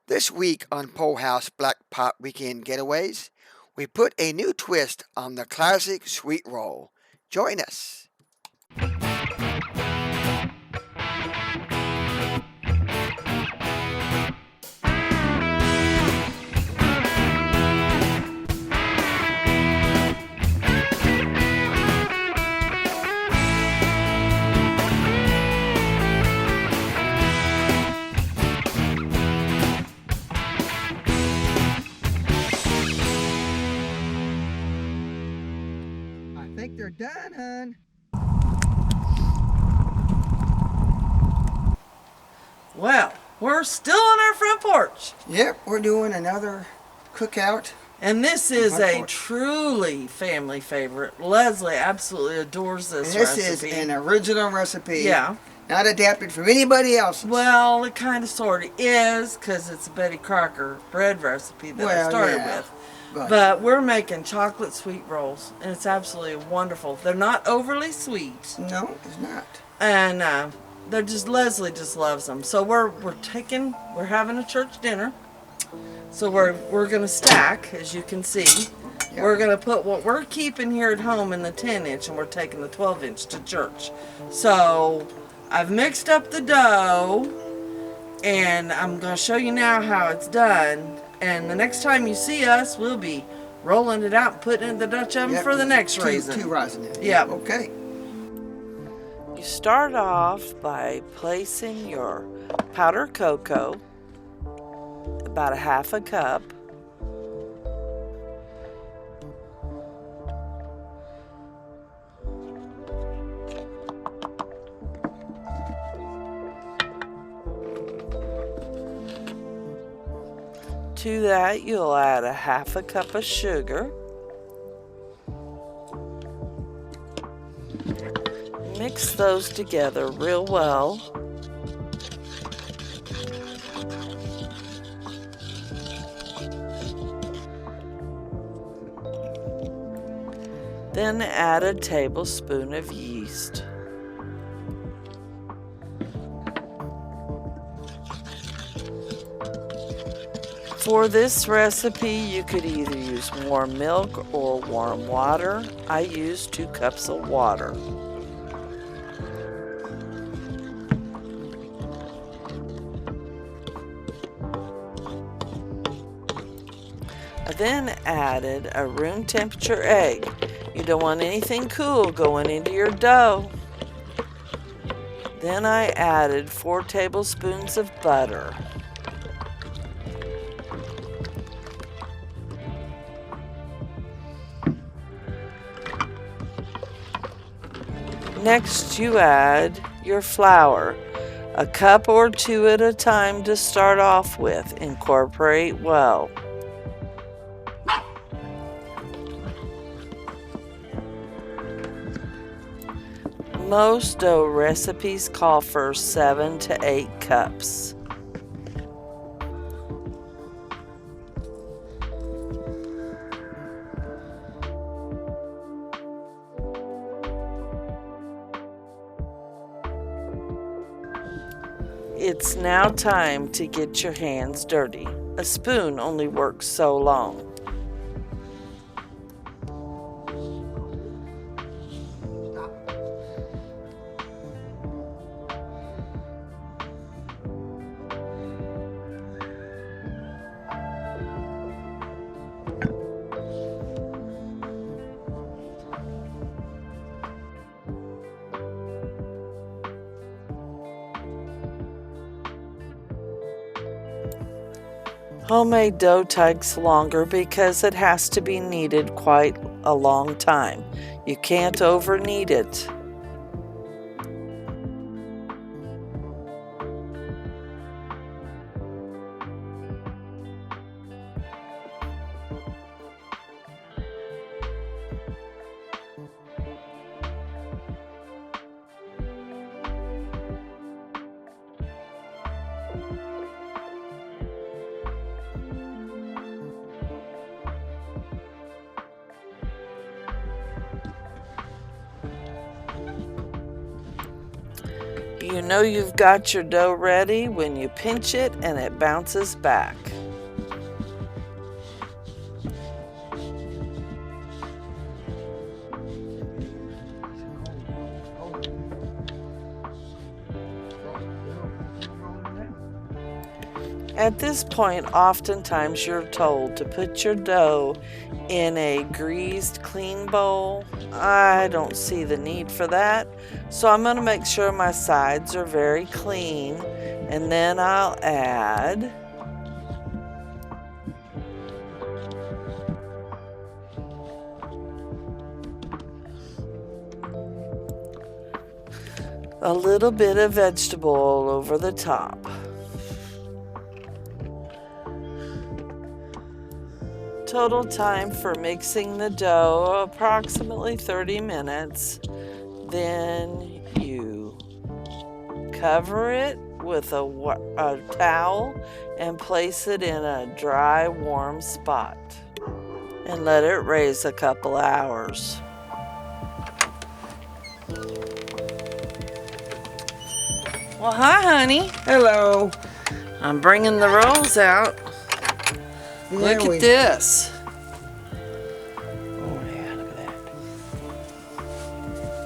This week on Pole House Black Pot Weekend Getaways, we put a new twist on the classic sweet roll. Join us. I think they're done, hon. Well, we're still on our front porch. Yep, we're doing another cookout. And this is Front a porch. truly family favorite. Leslie absolutely adores this This recipe. is an original recipe. Yeah. Not adapted from anybody else's. Well, it kind of sort of is because it's a Betty Crocker bread recipe that I started with. But we're making chocolate sweet rolls, and it's absolutely wonderful. They're not overly sweet, no, it's not. and they're just Leslie just loves them. So we're having a church dinner. So we're gonna stack, as you can see. Yep. We're gonna put what we're keeping here at home in the 10-inch, and we're taking the 12-inch to church. So I've mixed up the dough, and I'm gonna show you now how it's done. And the next time you see us, we'll be rolling it out and putting it in the Dutch oven for the next raisin. Two raisins. Yep. Okay. You start off by placing your powdered cocoa, about a half a cup. To that, you'll add a half a cup of sugar. Mix those together real well. Then add a tablespoon of yeast. For this recipe, you could either use warm milk or warm water. I use 2 cups of water. I then added a room temperature egg. You don't want anything cool going into your dough. Then I added 4 tablespoons of butter. Next, you add your flour, a cup or 2 at a time to start off with. Incorporate well. Most dough recipes call for 7 to 8 cups. It's now time to get your hands dirty. A spoon only works so long. Homemade dough takes longer because it has to be kneaded quite a long time. You can't over knead it. You know you've got your dough ready when you pinch it and it bounces back. At this point, oftentimes you're told to put your dough in a greased, clean bowl. I don't see the need for that, so I'm going to make sure my sides are very clean, and then I'll add a little bit of vegetable oil over the top. Total time for mixing the dough, approximately 30 minutes. Then you cover it with a towel and place it in a dry, warm spot and let it raise a couple hours. Well, hi, honey. Hello. I'm bringing the rolls out. Look at this. Oh yeah, look at that.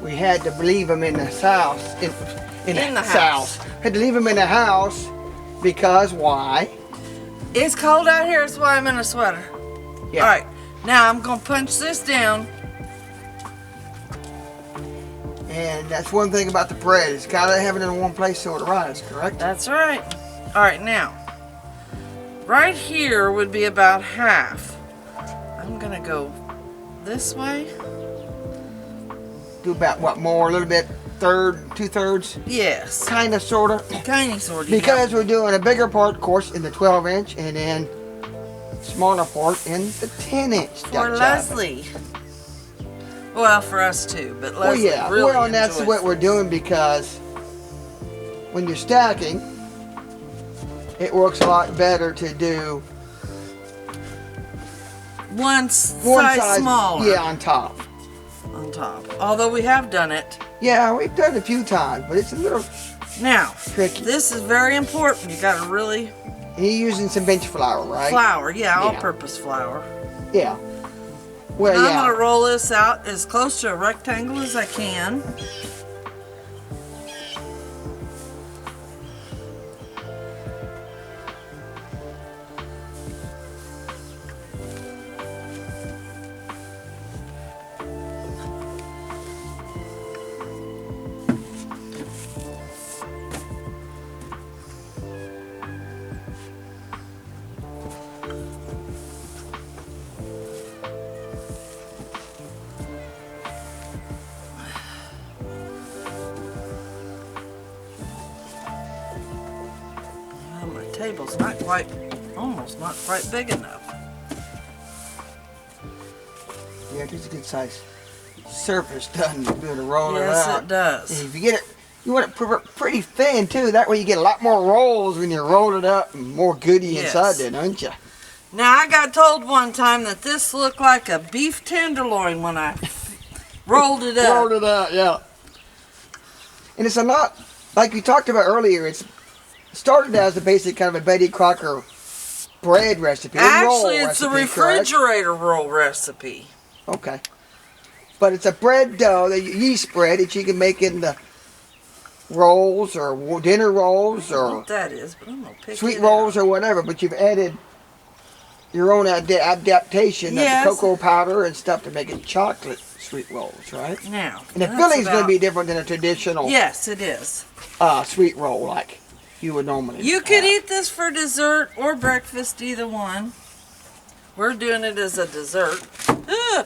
We had to leave them in the house. In the house. Had to leave them in the house because why? It's cold out here. That's why I'm in a sweater. Yeah. All right. Now I'm gonna punch this down. And that's one thing about the bread. It's gotta have it in one place so it rise, correct? That's right. All right, now. Right here would be about half. I'm gonna go this way. Do about what more? A little bit, third, 2/3? Yes. Kinda, sorta. Kinda, sorta. Because we're doing a bigger part, of course, in the 12-inch, and then smaller part in the 10-inch. For Leslie. Well, for us too, but Well, Leslie yeah. really Well, and that's enjoys what we're doing because when you're stacking, it works a lot better to do one one size smaller. Yeah, on top. On top. Although we have done it. Yeah, we've done it a few times, but it's a little Now, tricky. this is very important. You gotta really You're using some bench flour, right? flour. Yeah, Yeah. all-purpose flour. Yeah. Well, I'm yeah. gonna roll this out as close to a rectangle as I can. Well, my table's not quite, almost not quite big enough. Yeah, it gives a good size surface, doesn't it? To roll it Yes, out. it does. And if you get it, you want it pretty thin too. That way you get a lot more rolls when you roll it up and more goodie Yes. inside there, don't you? Now, I got told one time that this looked like a beef tenderloin when I rolled it up. Rolled it up, yeah. And it's a lot, like we talked about earlier, it's started as a basic kind of a Betty Crocker bread recipe. Actually, it's a recipe, correct? refrigerator roll recipe. Okay. But it's a bread dough, the yeast bread that you can make into rolls or dinner rolls I don't know or what that is, but I'm gonna pick sweet it rolls out. or whatever. But you've added your own adaptation Yes. of the cocoa powder and stuff to make it chocolate sweet rolls, right? Now, And the that's filling's going to about- be different than a traditional Yes, it is. sweet roll like you would normally You could have. eat this for dessert or breakfast, either one. We're doing it as a dessert. Ugh.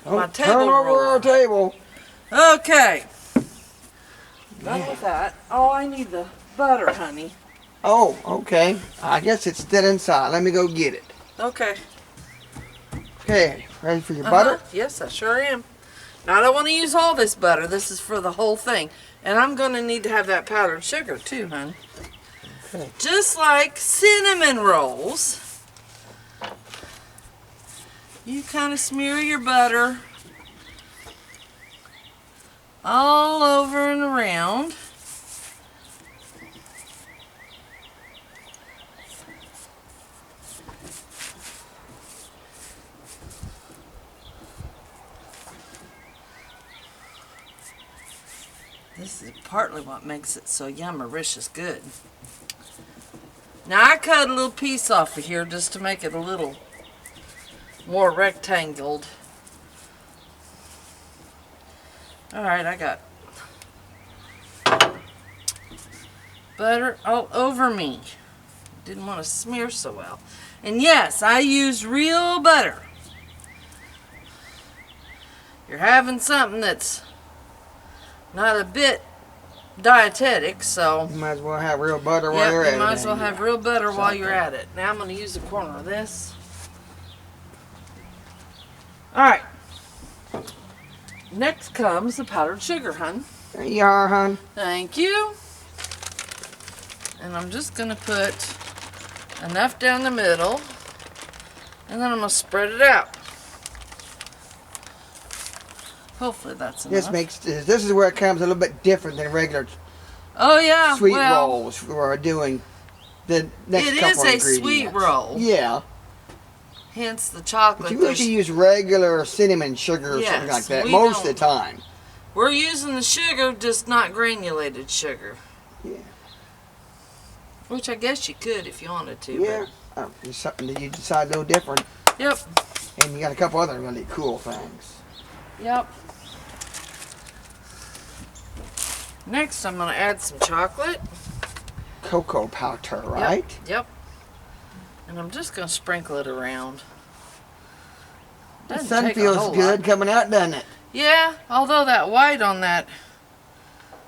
my Turn table over roller. our table. Okay. Done with that. Oh, I need the butter, honey. Oh, okay. I guess it's still inside. Let me go get it. Okay. Okay, ready for your butter? Yes, I sure am. Now, I don't want to use all this butter. This is for the whole thing. And I'm going to need to have that powdered sugar, too, honey. Okay. Just like cinnamon rolls, you kind of smear your butter all over and around. This is partly what makes it so yummericious good. Now I cut a little piece off of here just to make it a little more rectangled. Alright, I got butter all over me. Didn't want to smear so well. And yes, I used real butter. You're having something that's not a bit dietetic, so You might as well have real butter while you're at it. you might as well then. have real butter while you're at it. Now I'm going to use the corner of this. Alright. Next comes the powdered sugar, hun. There you are, hon. Thank you. And I'm just going to put enough down the middle, and then I'm going to spread it out. Hopefully that's enough. This is where it comes a little bit different than regular Oh yeah, sweet well, rolls we're doing the next it couple is of a sweet ingredients. roll. Yeah. Hence the But chocolate. you usually use regular cinnamon sugar or something Yes, like that we most of don't. the time. We're using the sugar, just not granulated sugar. Yeah. Which I guess you could if you wanted to. Yeah. It's something that you decide a little different. But, yep. And you got a couple other really cool things. Yep. Next, I'm going to add some chocolate. Cocoa powder, right? Yep. And I'm just going to sprinkle it around. The Doesn't sun take a feels whole good lot. coming out, doesn't it? Yeah, although that white on that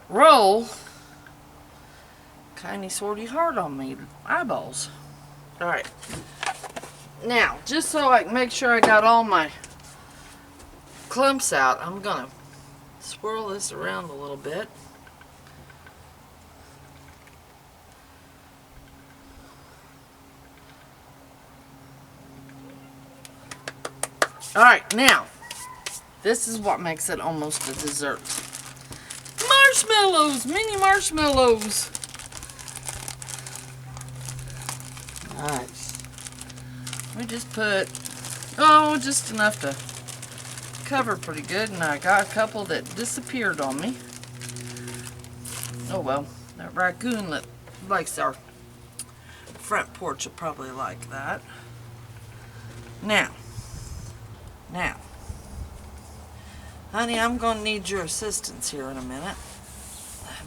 roll kind of sorty hard on me eyeballs. All right. Now, just so I can make sure I got all my clumps out, I'm going to swirl this around a little bit. All right, now, this is what makes it almost a dessert. Marshmallows, mini marshmallows. Nice. We just put, oh, just enough to cover pretty good, and I got a couple that disappeared on me. Oh well, that raccoon that likes our front porch will probably like that. Now, honey, I'm going to need your assistance here in a minute.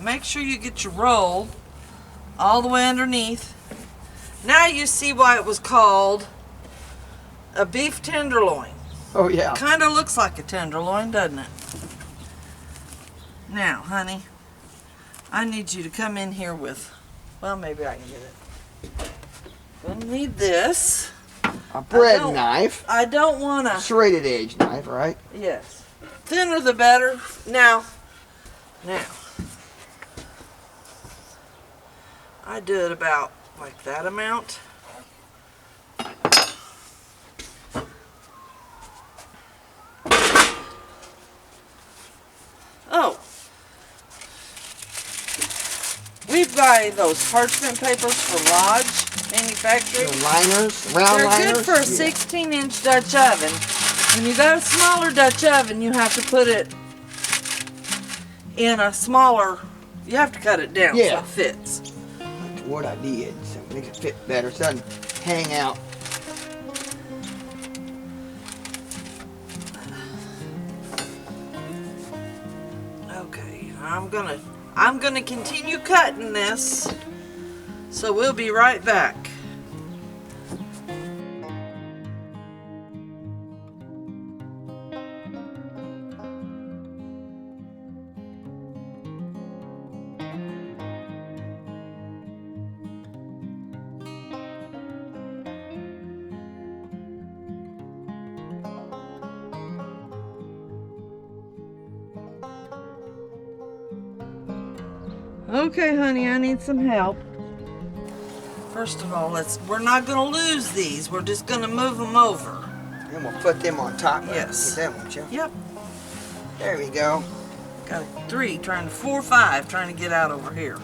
Make sure you get your roll all the way underneath. Now you see why it was called a beef tenderloin. Oh, yeah. Kind of looks like a tenderloin, doesn't it? Now, honey, I need you to come in here with, well, maybe I can get it. Gonna need this. A bread don't- knife. I don't want to, Serrated edge knife, right? yes. Thinner the better. Now, I do it about like that amount. Oh, we buy those parchment papers from Lodge Manufacturing. The liners, round They're liners. good for a Yeah. 16-inch Dutch oven. When you got a smaller Dutch oven, you have to put it in a smaller, you have to cut it down so Yeah. it fits. That's what I did, so it makes it fit better. So it doesn't hang out. Okay, I'm gonna continue cutting this, so we'll be right back. Okay, honey, I need some help. First of all, we're not gonna lose these. We're just gonna move them over. And we'll put them on top. Yes. Get them, won't you? Yep. There we go. Got 4, 5 trying to get out over here.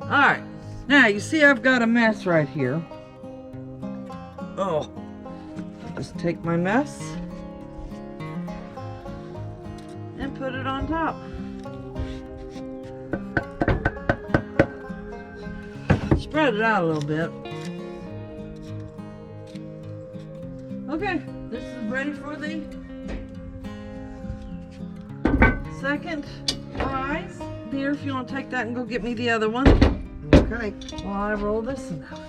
Alright, now you see I've got a mess right here. Oh, just take my mess and put it on top. Spread it out a little bit. Okay, this is ready for the second rise. Here, if you want to take that and go get me the other one. Okay. While I roll this one out.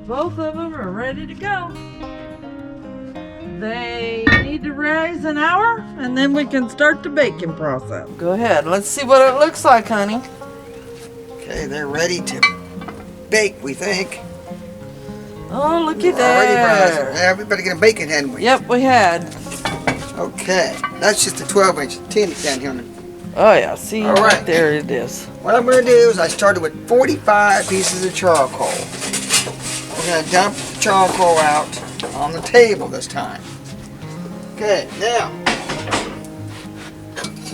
Both of them are ready to go. They need to rise an hour and then we can start the baking process. Go ahead, let's see what it looks like, honey. Okay, they're ready to bake, we think. Oh, look at Already rising. that. Yeah, we better get them baking, hadn't we? Yep, we had. Okay, that's just a 12-inch, 10-inch down here. Oh yeah, see, All right. there it is. What I'm going to do is I started with 45 pieces of charcoal. We're going to dump the charcoal out on the table this time. Okay, now.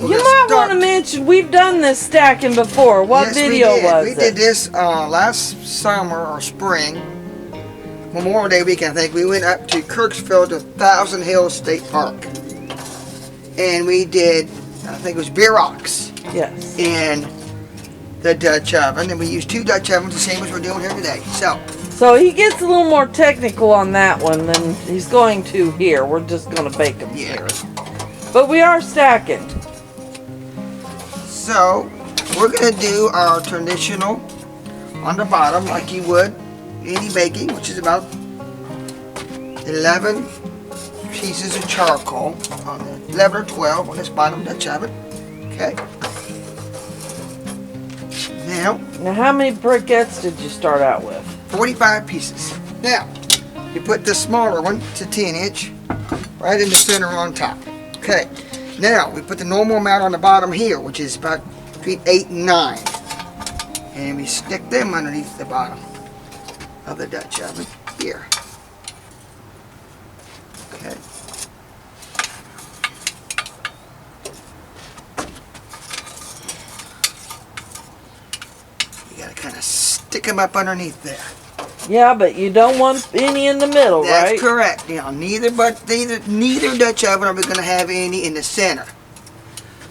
You might want to mention, we've done this stacking before. What video was it? We did this last summer or spring. Memorial Day weekend, I think. We went up to Kirksville to Thousand Hills State Park. And we did, I think it was beer rocks. Yes. In the Dutch oven. And we used 2 Dutch ovens, the same as we're doing here today. So he gets a little more technical on that one than he's going to here. We're just going to bake them here. But we are stacking. So, we're going to do our traditional on the bottom like you would any baking, which is about 11 pieces of charcoal, on the 11 or 12 on this bottom Dutch oven. Okay. Now, how many briquettes did you start out with? 45 pieces. Now, you put the smaller one, it's a 10-inch, right in the center on top. Okay. Now, we put the normal amount on the bottom here, which is about between 8 and 9. And we stick them underneath the bottom of the Dutch oven here. Okay. You gotta kind of stick them up underneath there. Yeah, but you don't want any in the middle, right? That's correct. You know, neither Dutch oven are we going to have any in the center.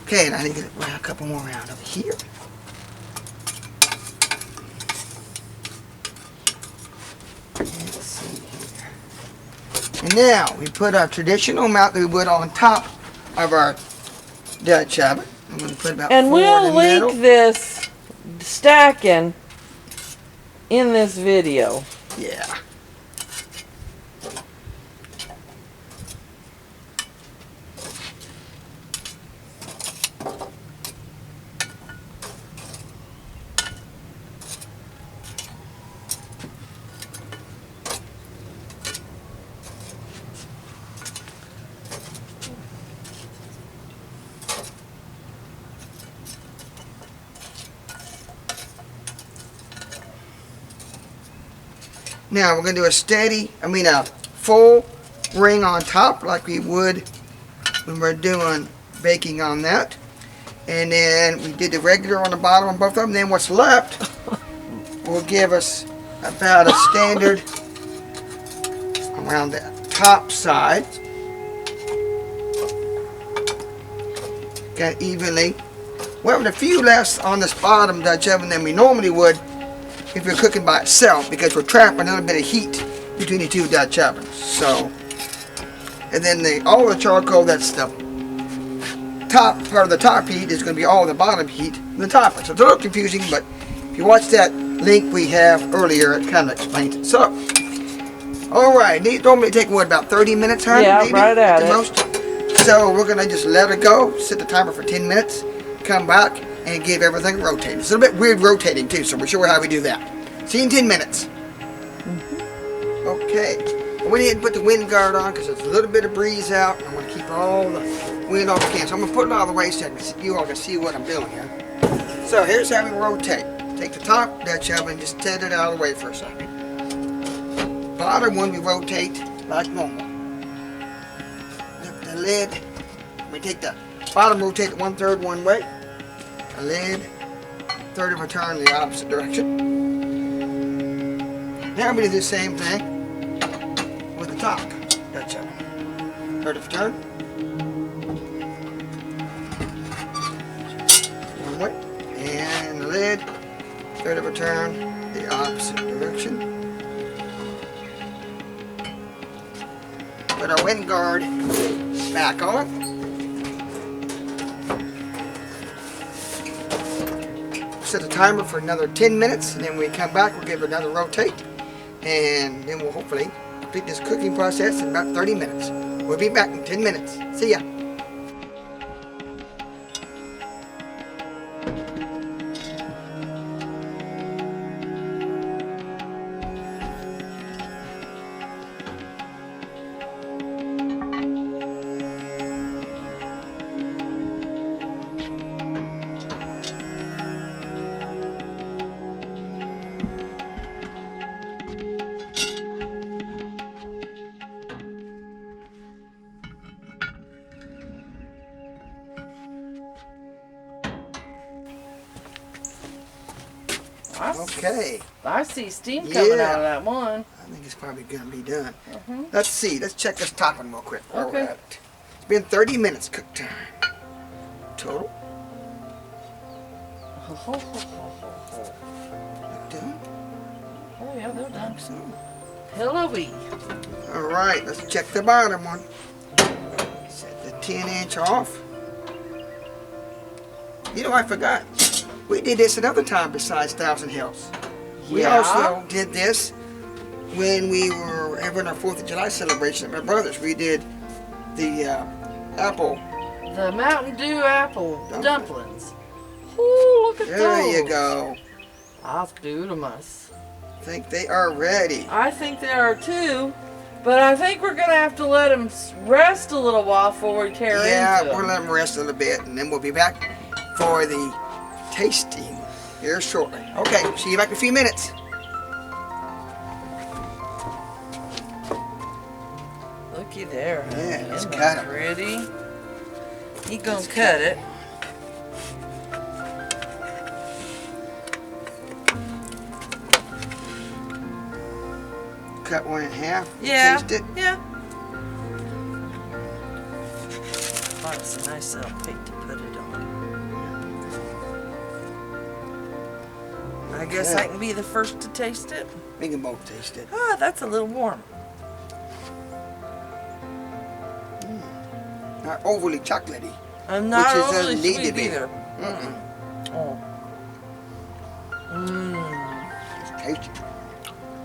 Okay, and I need to run a couple more around over here. Let's see here. And now we put our traditional amount that we would on top of our Dutch oven. I'm going to put about 4 in the middle. And we'll link this stacking in this video. Yeah. Now we're going to do a full ring on top like we would when we're doing baking on that. And then we did the regular on the bottom on both of them. Then what's left will give us about a standard around the top side. Got evenly. We're having a few less on this bottom Dutch oven than we normally would if you're cooking by itself, because we're trapping a little bit of heat between the two Dutch ovens. So, and then all the charcoal, that's the top part of the top heat, is going to be all the bottom heat in the top. So it's a little confusing, but if you watch that link we have earlier, it kind of explains it. So, alright, these normally take what, about 30 minutes, huh? Yeah, maybe, right at it. most. So we're going to just let it go, set the timer for 10 minutes, come back, and give everything a rotate. It's a little bit weird rotating too, so we'll show you how we do that. See you in 10 minutes. Okay, I went ahead and put the wind guard on because there's a little bit of breeze out. I want to keep all the wind off the can. So I'm going to put it out of the way so you all can see what I'm doing here. So here's how we rotate. Take the top Dutch oven and just set it out of the way for a second. Bottom one we rotate like normal. Lift the lid. We take the bottom, rotate it 1/3 one way. The lid, 1/3 of a turn the opposite direction. Now we do the same thing with the top Dutch oven. 1/3 of a turn. One way. And the lid, 1/3 of a turn the opposite direction. Put our wind guard back on. Set the timer for another 10 minutes, and then when we come back, we'll give it another rotate, and then we'll hopefully complete this cooking process in about 30 minutes. We'll be back in 10 minutes. See ya. Okay. I see steam coming out of that one. I think it's probably going to be done. Let's see. Let's check this topping real quick. Where we're Okay. at. It's been 30 minutes cook time. Total. Done. Oh yeah, they're done. So. Pillowy. Alright, let's check the bottom one. Set the 10-inch off. You know, I forgot. We did this another time besides Thousand Hills. We Yeah. also did this when we were having our 4th of July celebration at my brother's. We did the apple. The Mountain Dew apple Dumpling. dumplings. Ooh, look at those. There you go. I'll do them us. I think they are ready. I think they are too, but I think we're gonna have to let them rest a little while before we tear Yeah, into we'll them. let them rest a little bit, and then we'll be back for the tasting here shortly. Okay, see you back in a few minutes. Looky there. Honey. Yeah, let's Isn't cut that it. pretty? He gonna cut it. Cut one in half. Yeah. Taste it. Yeah. That's a nice little plate to put it on. I guess I can be the first to taste it. We can both taste it. Ah, that's a little warm. Not overly chocolately. I'm not Which is overly doesn't need sweet to be. either. Mm-mm. Oh. Mmm. It's tasty.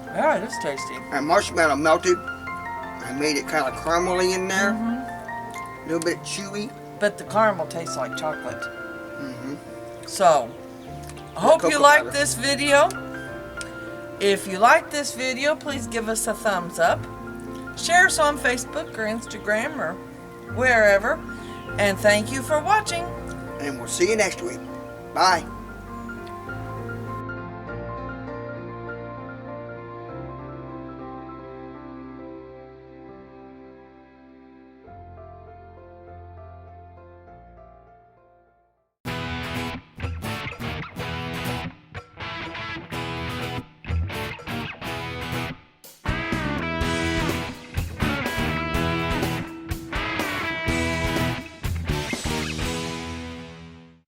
Yeah, it is tasty. Our marshmallow melted. I made it kind of caramely in there. A little bit chewy. But the caramel tastes like chocolate. Mm-hmm. So, I hope you cocoa liked powder. this video. If you liked this video, please give us a thumbs up. Share us on Facebook or Instagram or wherever. And thank you for watching. And we'll see you next week. Bye.